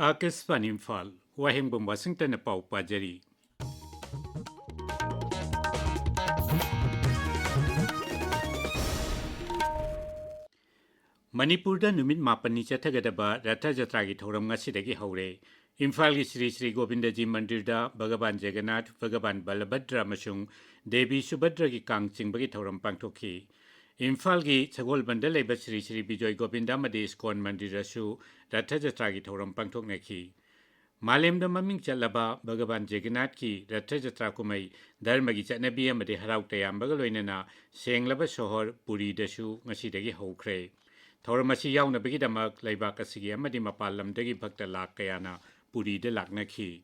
Akespan Imphal, Wahingum Washington Pau Pajari. Manipurda Numit Mapani Chatagadaba, Ratha Jatragi Thoram Nasidagi Hore, Imphal Sri Sri Govindaji Mandirda, Bhagavan Jagannath, Bhagavan Balabhadra Mashung, Devi Subhadragi Kang Chingbagi Thoram Pangtoki. Imphal gi Chagol Bandaleba Sri Sri Bijoy Govinda Madis Kon Mandirasu, Ratha Jatragi Thoram Pangtok Neki. Malemda Maming Chalaba, Bhagavan Jagannath ki, Ratha Jatra Kumai, Dharmagi Chatnabi Amade Harautayam Bagaloinana, Senglaba Sohor, Puri Dasu, Nasidagi Hokre. Thoramasi yauna bigidamak laibak asigi amadi mapalam dagi bhakta lak kayana puri de laknaki.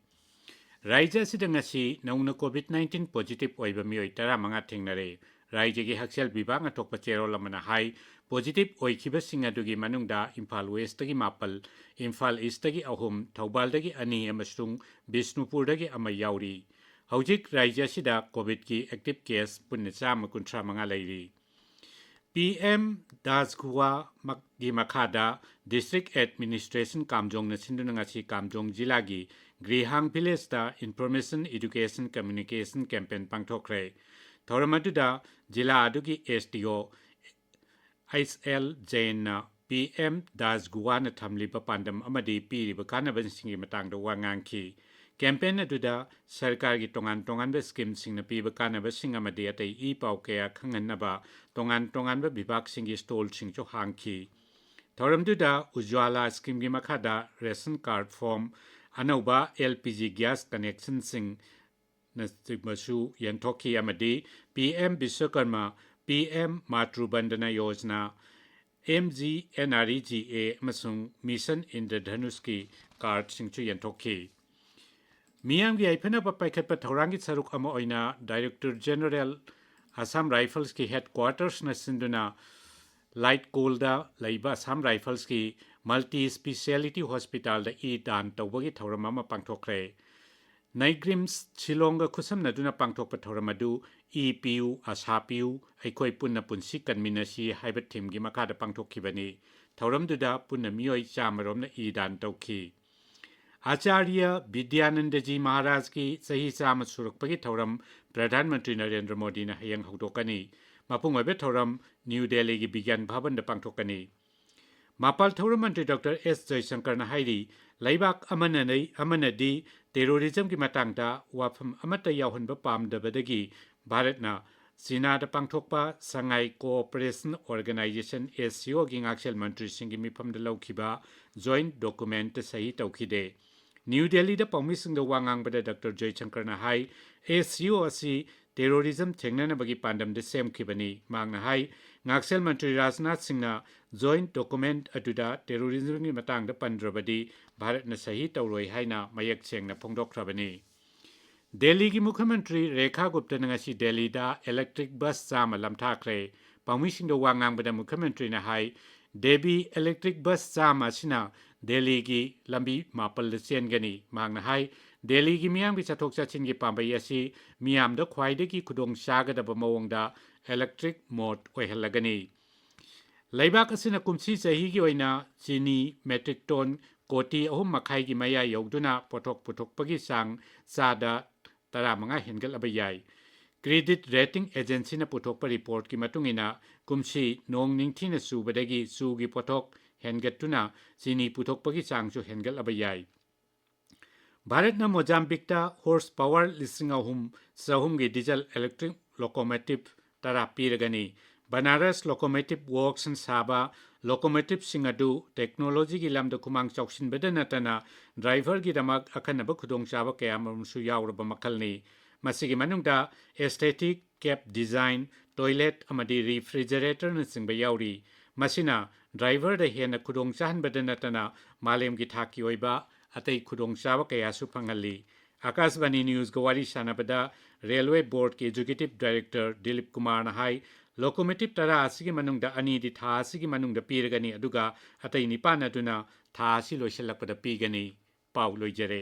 Raija sidangasi nauna COVID-19 positive oiba mioi tara manga thingnare. Raija gi haksel bibang atok pachero lamana hai positive oikiba singadugi manungda Imphal West dagi mapal, Imphal East dagi ahum, Thaubal dagi ani amasung, Bishnupur dagi ama yauri. Haujik Raija sida COVID ki active case punna chama kuntra manga lairi. PM Dasgua Maki Makada District Administration Kamjong Nasindunangasi Kamjong Jilagi Grihang Village da Information Education Communication Campaign Pangtokre Thoramatuda Jila Adugi SDO ISL Jain PM Dasgua na Thamliba Pandam Amadi Piri Bakana Bansingi Matang da Wangangki Campaign aduda Sarkar gi tongan ba scheme sing na piba kana ba sing amadi atay ipau kaya khangan na ba tongan ba bibak sing gi stall sing cho hangki. Thoram duda Ujwala scheme gi makada ration card form anauba LPG gas connection sing na sigmasu yantoki amadi PM Biswakarma PM Matru Bandana Yojana MGNREGA masung Mission Indradhanush ki card sing chu yantoki. Miyam gi aipana pa paikhat pa thorangi saruk ama oina Director General Assam Rifles ki headquarters na sinduna Light Kolda laiba Assam Rifles ki multi speciality hospital da e dan tawagi thoramama pangthokre Naigrims Shillonga khusam na duna pangthok pa thoramadu EPU Asapiu aikoi punna punsi kanminasi haibat team gi makada pangthokhibani thoramduda punna miyoi chamarom na e dan tawki Acharya Vidyanandaji Maharaj ki sahi sama surukpagi thoram Pradhan Mantri Narendra Modi na hayang hudokani mapungabe thoram New Delhi gi Bigyan Bhavan da pangtokani Mapal thoram Mantri Dr. S. Jaishankar na hairi laibak amanadi terrorism ki matangda wafam amata yauhanba pamdabadagi Bharat na Sina da pangthokpa Sangai Cooperation Organization SCO gi ngaksel Mantri Singhi mifam da laukiba joint document sahi tawkide New Delhi da paumising da wangang bada Dr. Geetchandra na hai SCO asi terrorism thengnana bagi pandam de sem khibani mangna hai ngaksel Mantri Rajnath Singh na joint document atuda terrorism ni matang da pandrabadi Bharat na sahi tawroi haina mayak chengna phongdokhrabani Delhi ki Mukhyamantri Rekha Gupta ngasi Delhi da electric bus chama lamthakre paumising da wangang bada Mukhyamantri na hai Devi electric bus chama sina Delhi ki lambi mapal chen gani mangna hai Delhi ki miyam ki chathok chachin ki pambai asi miyam da khwaidagi khudong chagadaba mawongda electric mode oihalagani Laibak asina kumsi sahi gi oina chini metric ton koti ahum makhai gi maya yogduna pothok pagi sang sada tara manga hengal abayai Credit Rating Agency na puthok pa report ki matungina kumsi nong ningthina subadagi sugi pothok hengatuna sini puthok pagi changchu hengal abayai Bharat na Mozambique ta horsepower listing sahum gi diesel electric locomotive tara piragani Banaras Locomotive Works and Saba locomotive singadu technology gi lamda kumang chaukshin badanatana driver gi damak akanaba khudong chaba kayamam su yauraba makalni Masigi manungda aesthetic cap design toilet amadi refrigerator na singba yauri masina driver da hena khudong chahan badanatana malem gi thaki oiba atei khudong chaba kaya su phangali Akashvani News Gawari Sanabada Railway Board ki Executive Director Dilip Kumar na hai locomotive tara asigi manungda ani di tha asigi manungda piragani aduga atei nipana duna tha asi loisalakpada pigani pau loijare